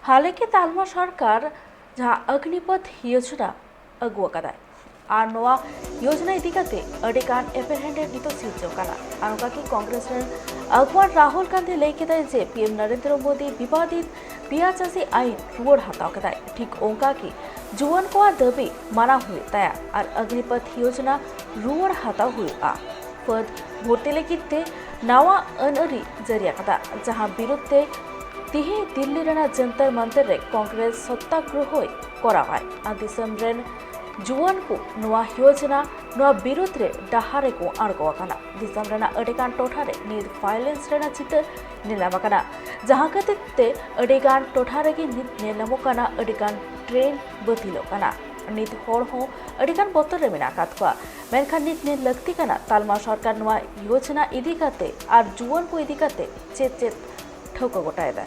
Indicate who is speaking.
Speaker 1: हाल के तालमा सरकार जहां अग्निपथ योजना अगुआ कदाय और नवा योजना इदिकाते अडेकान एपेरहेंडे नितो सिरजो काना अनुका की कांग्रेस अगुआ राहुल गांधी लेकिदाय जे पीएम नरेंद्र मोदी विवादित पियाचासी आईन रुआड़ हताव कदाय ठीक ओंका की जुआन को दाबी माना हुए तया और अग्निपथ योजना रुआड़ हताव हुए पद भर्ती लेकिते नवा अनअरी जरिया कदा जहां विरुद्धे तिही दिल्ली रेना जंतर मंतर रे कांग्रेस सत्याग्रह करा है आ दिसम रेन जुआन को नवा योजना नवा विरोध रे डहारे को आड़गो आकाना दिसम रेना अडेगान टोठा रे नीट फाइलेंस रेना चितर नीलामकाना जहां कते अडेगान टोठा रे की नीट नीलामकाना अडेगान ट्रेन बतिलो काना नीट होड़ हो अडेगान बतर रे मेना कातवा मेनखान नीट ने लगती काना तालमा सरकार नवा योजना इदी काते आर जुआन को इदी काते चेत चेत ठोको गोटाय दा।